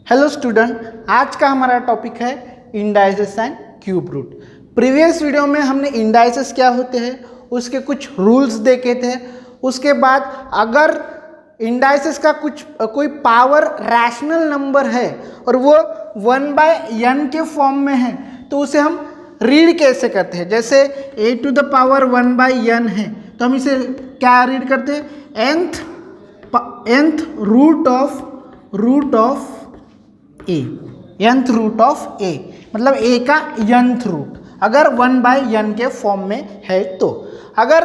Hello student, आज का हमारा टॉपिक है indices and cube root. Previous video में हमने इंडाइसेस क्या होते हैं उसके कुछ रूल्स देखे थे। उसके बाद अगर इंडाइसेस का कोई पावर रैशनल नंबर है और वो 1/n के फॉर्म में है तो उसे हम रीड कैसे करते हैं। जैसे a⁴ 1/n है तो हम इसे क्या रीड करते हैं, nth root of a, nth root of a मतलब a का nth रूट अगर 1/n के फॉर्म में है तो। अगर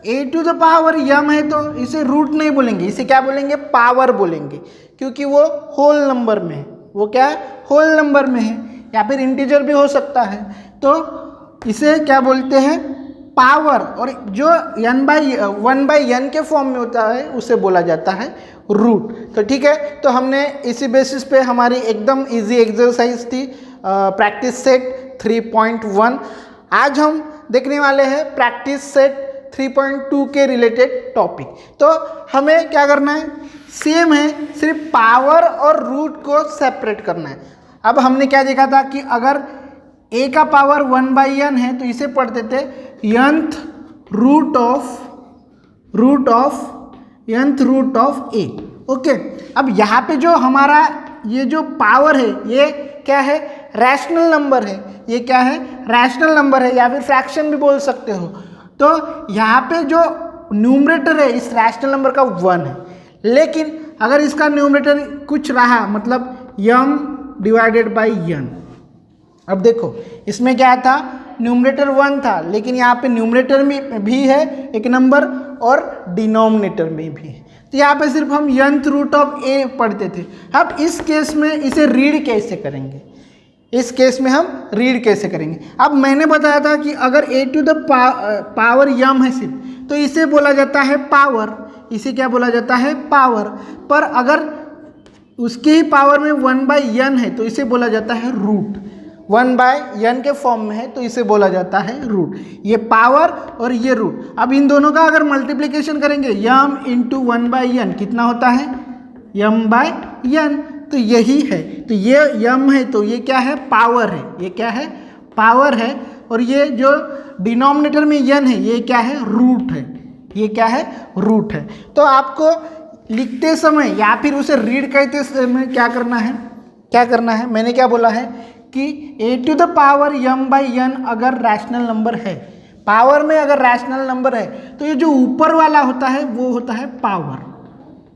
a⁴m है तो इसे रूट नहीं बोलेंगे, इसे क्या बोलेंगे, पावर बोलेंगे, क्योंकि वो होल नंबर में है। वो क्या है, होल नंबर में है, या फिर इंटीजर भी हो सकता है, तो इसे क्या बोलते हैं, पावर। और जो 1/n के फॉर्म में होता है उसे बोला जाता है रूट। तो ठीक है, तो हमने इसी बेसिस पे हमारी एकदम इजी एक्सरसाइज थी प्रैक्टिस सेट 3.1। आज हम देखने वाले हैं प्रैक्टिस सेट 3.2 के रिलेटेड टॉपिक। तो हमें क्या करना है, सेम है, सिर्फ पावर और रूट को सेपरेट करना है। अब हमने क्या देखा था कि अगर a का पावर 1/n है तो इसे पढ़ते थे nth root of a। Okay, अब यहाँ पे जो हमारा ये जो पावर है ये क्या है, रैशनल नंबर है। ये क्या है, रैशनल नंबर है, या फिर फ्रैक्शन भी बोल सकते हो। तो यहाँ पे जो न्यूमरेटर है इस रैशनल नंबर का 1 है, लेकिन अगर इसका न्यूमरेटर कुछ रहा, मतलब m/n। अब देखो इसमें क्या था, न्यूमरेटर 1 था, लेकिन यहाँ पे न्यूमरेटर में भी है एक नंबर और डिनोमिनेटर में भी है, तो यहाँ पे सिर्फ हम nth रूट ऑफ a पढ़ते थे। अब इस केस में इसे रीड कैसे करेंगे, इस केस में हम रीड कैसे करेंगे। अब मैंने बताया था कि अगर a⁴ m है सिर्फ, तो इसे बोला जाता है पावर, इसे क्या बोला जाता है, पावर। पर अगर उसकी ही पावर में 1/n है तो इसे बोला जाता है रूट। 1/n के फॉर्म में है तो इसे बोला जाता है रूट। ये पावर और ये रूट। अब इन दोनों का अगर मल्टीप्लिकेशन करेंगे m × 1/n कितना होता है, m/n। तो यही है, तो ये m है तो ये क्या है, पावर है, ये क्या है, पावर है। और ये जो डिनोमिनेटर में n है ये क्या है, रूट है, ये क्या है, रूट है। तो आपको लिखते समय या फिर उसे रीड करते समय क्या करना है, मैंने क्या बोला है कि a⁴ m/n अगर रैशनल नंबर है, पावर में अगर रैशनल नंबर है तो ये जो ऊपर वाला होता है वो होता है पावर,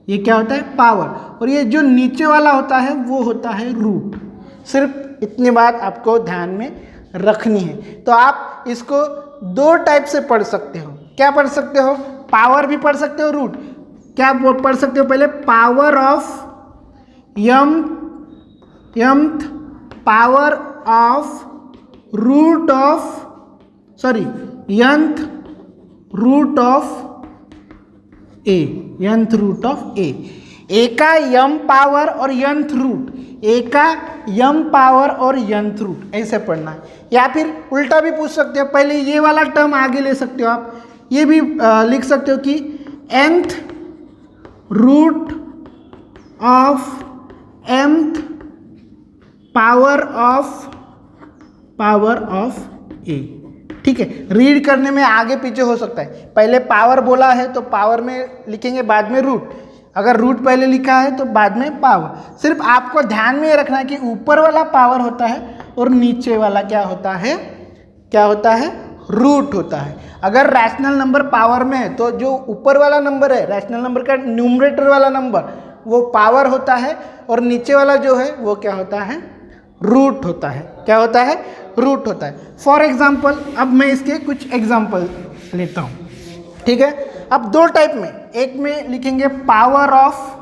ये क्या होता है, पावर। और ये जो नीचे वाला होता है वो होता है रूट। सिर्फ इतनी बात आपको ध्यान में रखनी है। तो आप इसको दो टाइप से पढ़ सकते हो। क्या पढ़ सकते हो, पावर भी पढ़ सकते हो, रूट। क्या पढ़ सकते हो, पहले power of mth power of root of nth root of a, nth root of a का m पावर और nth रूट, a का m पावर और nth रूट, ऐसे पढ़ना है। या फिर उल्टा भी पूछ सकते हो, पहले ये वाला टर्म आगे ले सकते हो आप, ये भी लिख सकते हो कि nth root of mth power of a। ठीक है, रीड करने में आगे पीछे हो सकता है, पहले पावर बोला है तो पावर में लिखेंगे, बाद में रूट। अगर रूट पहले लिखा है तो बाद में पावर। सिर्फ आपको ध्यान में रखना है कि ऊपर वाला पावर होता है और नीचे वाला क्या होता है, रूट होता है। अगर रैशनल नंबर पावर में है तो जो ऊपर वाला नंबर है, रैशनल नंबर का न्यूमरेटर वाला नंबर, वो पावर होता है, और नीचे वाला जो है वो क्या होता है, रूट होता है। क्या होता है, रूट होता है। फॉर एग्जाम्पल, अब मैं इसके कुछ एग्जाम्पल लेता हूँ। ठीक है, अब दो टाइप में, एक में लिखेंगे पावर ऑफ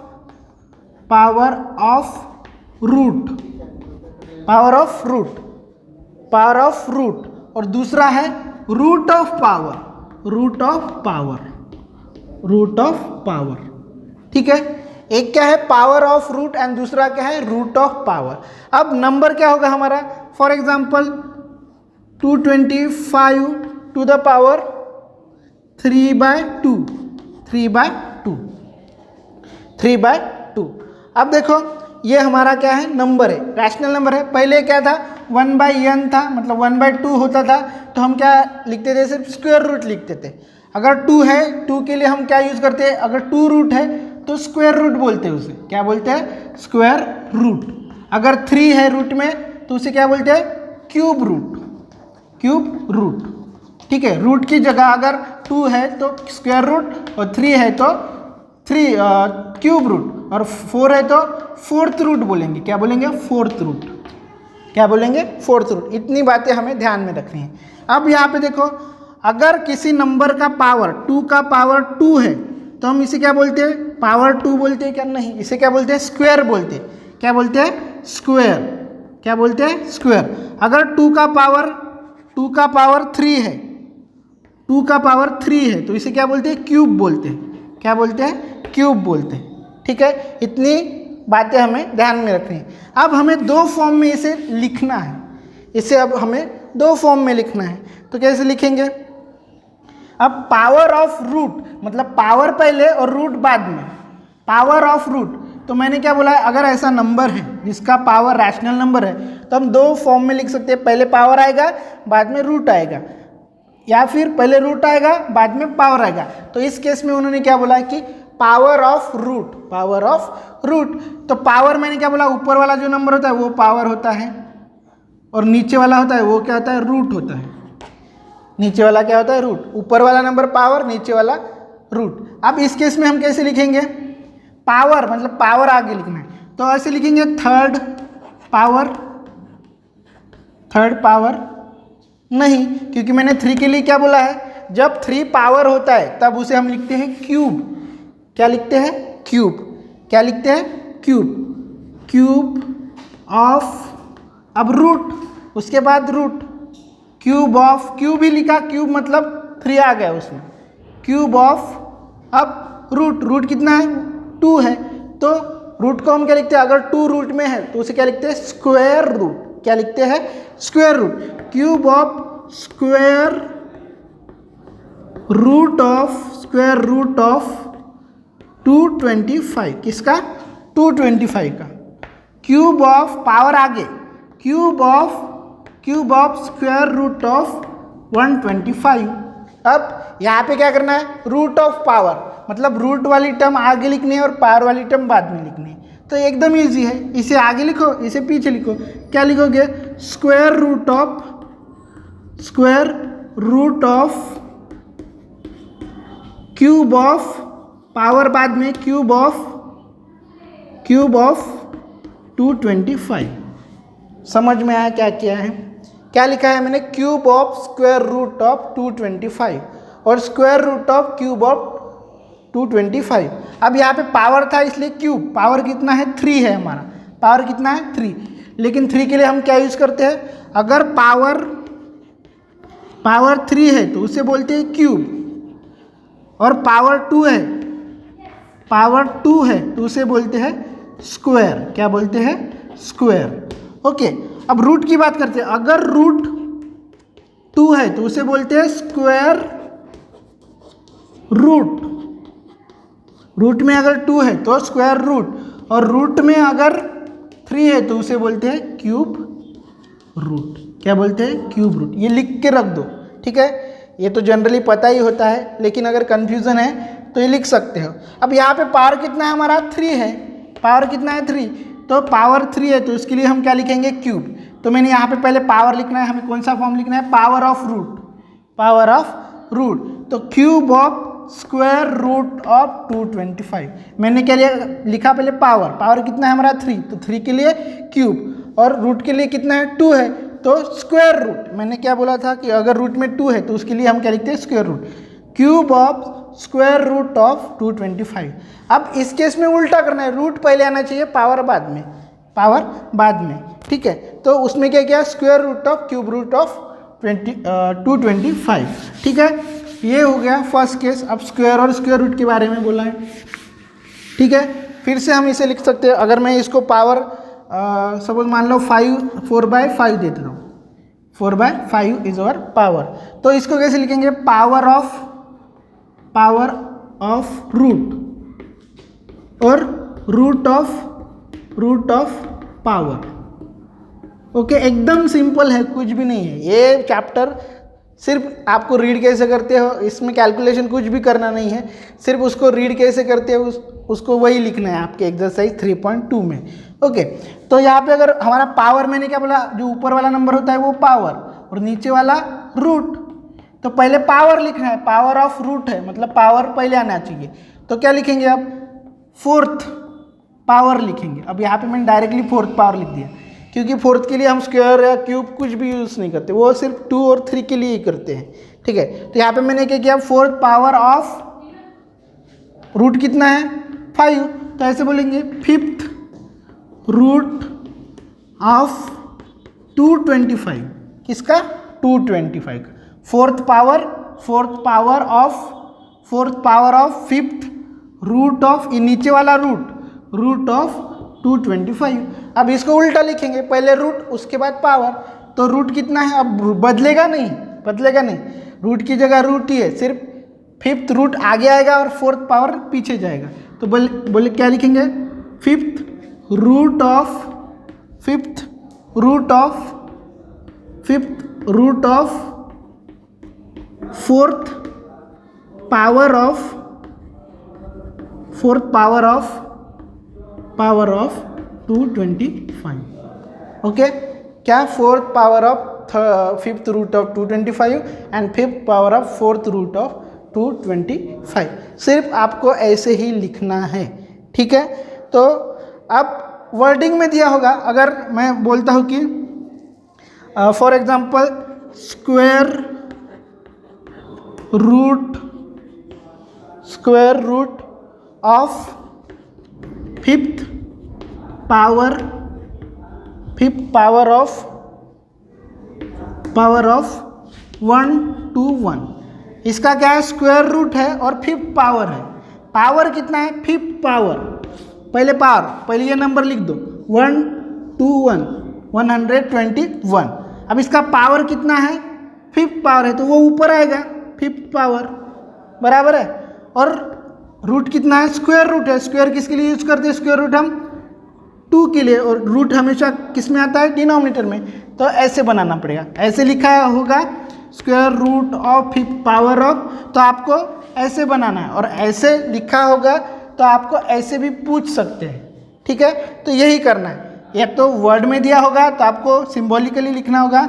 रूट, और दूसरा है रूट ऑफ पावर। ठीक है, एक क्या है, पावर ऑफ रूट, एंड दूसरा क्या है, रूट ऑफ पावर। अब नंबर क्या होगा हमारा, for example 225 to the power 3/2। अब देखो ये हमारा क्या है, नंबर है, रैशनल नंबर है। पहले क्या था, 1/n था, मतलब 1/2 होता था, तो हम क्या लिखते थे, सिर्फ स्क्वायर रूट लिखते थे। अगर 2 है, 2 के लिए हम क्या यूज़ करते हैं, अगर 2 रूट है तो स्क्वायर रूट बोलते हैं, उसे क्या बोलते हैं, स्क्वायर रूट। अगर 3 है रूट में तो उसे क्या बोलते हैं, क्यूब रूट, क्यूब रूट। ठीक है, रूट की जगह अगर 2 है तो स्क्वायर रूट और 3 है तो क्यूब रूट और 4 है तो फोर्थ रूट बोलेंगे। क्या बोलेंगे, फोर्थ रूट। क्या बोलेंगे, फोर्थ रूट। इतनी बातें हमें ध्यान में रखनी है। अब यहाँ पे देखो, अगर किसी नंबर का पावर 2 का पावर 2 है तो हम इसे क्या बोलते हैं, पावर 2 बोलते हैं क्या, नहीं, इसे क्या बोलते हैं, स्क्वायर बोलते हैं। क्या बोलते हैं, स्क्वायर। क्या बोलते हैं, स्क्वायर। अगर 2 का पावर 3 है, 2 का पावर 3 है तो इसे क्या बोलते हैं, क्यूब बोलते हैं। क्या बोलते हैं, क्यूब बोलते हैं। ठीक है, इतनी बातें हमें ध्यान में रखनी है। अब हमें 2 फॉर्म में इसे लिखना है, इसे अब हमें 2 फॉर्म में लिखना है। तो कैसे लिखेंगे, अब पावर ऑफ रूट, मतलब पावर पहले और रूट बाद में। पावर ऑफ रूट, तो मैंने क्या बोला है, अगर ऐसा नंबर है जिसका पावर रैशनल नंबर है तो हम 2 फॉर्म में लिख सकते हैं, पहले पावर आएगा बाद में रूट आएगा, या फिर पहले रूट आएगा बाद में पावर आएगा। तो इस केस में उन्होंने क्या बोला कि power of root, power of root. तो पावर मैंने क्या बोला, ऊपर वाला जो नंबर होता है वो पावर होता है, और नीचे वाला होता है वो क्या होता है, रूट होता है। नीचे वाला क्या होता है, रूट। ऊपर वाला नंबर पावर, नीचे वाला रूट। अब इस केस में हम कैसे लिखेंगे, पावर मतलब पावर आगे लिखना है, तो ऐसे लिखेंगे थर्ड पावर नहीं, क्योंकि मैंने 3 के लिए क्या बोला है, जब 3 पावर होता है तब उसे हम लिखते हैं क्यूब। क्या लिखते हैं, क्यूब। क्या लिखते हैं, क्यूब। क्यूब ऑफ, अब रूट, उसके बाद रूट, क्यूब ऑफ, क्यूब ही लिखा, क्यूब मतलब 3 आ गया उसमें, क्यूब ऑफ। अब रूट कितना है, 2 है, तो रूट को हम क्या लिखते हैं, अगर 2 रूट में है तो उसे क्या लिखते हैं, स्क्वायर रूट। क्या लिखते हैं, square root. Cube of square root of 225, किसका, 225 का। क्यूब ऑफ, पावर आगे, cube of square root of 125। अब यहाँ पे क्या करना है, रूट ऑफ पावर, मतलब रूट वाली टर्म आगे लिखनी है और पावर वाली टर्म बाद में लिखनी है। तो एकदम इजी है, इसे आगे लिखो, इसे पीछे लिखो। क्या लिखोगे, square root of cube of, power बाद में, क्यूब ऑफ 225। समझ में आया क्या किया है, क्या लिखा है मैंने, cube of square root of 225 और square root of cube of 225। अब यहाँ पे पावर था इसलिए क्यूब, पावर कितना है, 3 है हमारा, पावर कितना है, 3। लेकिन 3 के लिए हम क्या यूज़ करते हैं, अगर पावर 3 है तो उसे बोलते हैं क्यूब, और पावर 2 है तो उसे बोलते हैं स्क्वायर। क्या बोलते हैं, स्क्वायर। ओके, अब रूट की बात करते हैं, अगर रूट 2 है तो उसे बोलते हैं स्क्वायर रूट। रूट में अगर 2 है तो स्क्वायर रूट, और रूट में अगर 3 है तो उसे बोलते हैं क्यूब रूट। क्या बोलते हैं, क्यूब रूट। ये लिख के रख दो, ठीक है, ये तो जनरली पता ही होता है, लेकिन अगर कन्फ्यूज़न है तो ये लिख सकते हो। अब यहाँ पे पावर कितना है हमारा, 3 है, पावर कितना है, 3, तो पावर 3 है तो इसके लिए हम क्या लिखेंगे, क्यूब। तो मैंने यहाँ पे पहले पावर लिखना है, हमें कौन सा फॉर्म लिखना है, पावर ऑफ रूट। तो cube of square root of 225। मैंने क्या लिखा पहले, पावर कितना है हमारा, 3, तो 3 के लिए क्यूब, और रूट के लिए कितना है, 2 है तो स्क्वायर रूट। मैंने क्या बोला था कि अगर रूट में 2 है तो उसके लिए हम क्या लिखते हैं, square root. Cube of square root of 225। अब इस केस में उल्टा करना है, रूट पहले आना चाहिए, पावर बाद में, ठीक है। तो उसमें क्या किया, square root of cube root of 225, ठीक है। ये हो गया फर्स्ट केस। अब स्क्वायर और स्क्वायर रूट के बारे में बोला है, ठीक है। फिर से हम इसे लिख सकते हैं, अगर मैं इसको पावर सपोज मान लो 4/5 दे देता हूँ, 4/5 इज अवर पावर, तो इसको कैसे लिखेंगे, पावर ऑफ रूट और root of root of power. Okay, एकदम सिंपल है, कुछ भी नहीं है ये चैप्टर। सिर्फ आपको रीड कैसे करते हो, इसमें कैलकुलेशन कुछ भी करना नहीं है, सिर्फ उसको रीड कैसे करते हो उसको वही लिखना है आपके एक्सरसाइज 3.2 में। ओके, तो यहाँ पे अगर हमारा पावर, मैंने क्या बोला, जो ऊपर वाला नंबर होता है वो पावर और नीचे वाला रूट, तो पहले पावर लिखना है, पावर ऑफ रूट है मतलब पावर पहले आना चाहिए। तो क्या लिखेंगे आप, फोर्थ पावर लिखेंगे। अब यहाँ पे मैंने डायरेक्टली फोर्थ पावर लिख दिया, क्योंकि फोर्थ के लिए हम स्क्वायर या क्यूब कुछ भी यूज़ नहीं करते, वो सिर्फ 2 और 3 के लिए ही करते हैं। ठीक है, तो यहाँ पे मैंने क्या किया, फोर्थ पावर ऑफ रूट कितना है 5, तो ऐसे बोलेंगे फिफ्थ रूट ऑफ 225, किसका 225, fourth power of fifth root of, नीचे वाला रूट ऑफ 225। अब इसको उल्टा लिखेंगे, पहले रूट उसके बाद पावर, तो रूट कितना है, अब बदलेगा नहीं, रूट की जगह रूट ही है, सिर्फ फिफ्थ रूट आगे आएगा और फोर्थ पावर पीछे जाएगा। तो बोले क्या लिखेंगे, fifth root of fourth power of 225। Okay, क्या, fourth power of fifth root of 225 and fifth power of fourth root of 225, सिर्फ आपको ऐसे ही लिखना है। ठीक है, तो अब वर्डिंग में दिया होगा, अगर मैं बोलता हूँ कि for example square root of fifth power of 1 to 1, इसका क्या है, स्क्वायर रूट है और फिफ्थ पावर है। पावर कितना है, फिफ्थ पावर, पहले ये नंबर लिख दो 1 to 1, 121। अब इसका पावर कितना है, फिफ्थ पावर है, तो वो ऊपर आएगा फिफ्थ पावर, बराबर है। और रूट कितना है, स्क्वायर रूट है, स्क्वायर किसके लिए यूज करते हैं, स्क्वायर रूट हम 2 के लिए, और रूट हमेशा किस में आता है, डिनोमिनेटर में, तो ऐसे बनाना पड़ेगा, ऐसे लिखा होगा square root of fifth power of, तो आपको ऐसे बनाना है, और ऐसे लिखा होगा तो आपको ऐसे भी पूछ सकते हैं। ठीक है, तो यही करना है, या तो वर्ड में दिया होगा तो आपको सिंबॉलिकली लिखना होगा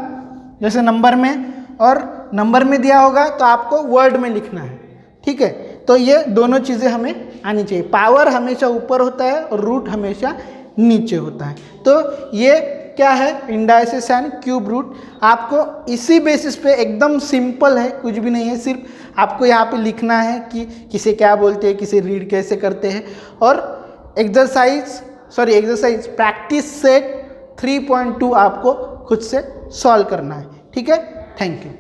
जैसे नंबर में, और नंबर में दिया होगा तो आपको वर्ड में लिखना है। ठीक है, तो ये दोनों चीज़ें हमें आनी चाहिए, पावर हमेशा ऊपर होता है और रूट हमेशा नीचे होता है। तो ये क्या है, इंडाइसिस एंड क्यूब रूट, आपको इसी बेसिस पे, एकदम सिंपल है, कुछ भी नहीं है, सिर्फ आपको यहाँ पे लिखना है कि किसे क्या बोलते हैं, किसे रीड कैसे करते हैं, और एक्सरसाइज प्रैक्टिस सेट 3.2 आपको खुद से सॉल्व करना है। ठीक है, थैंक यू।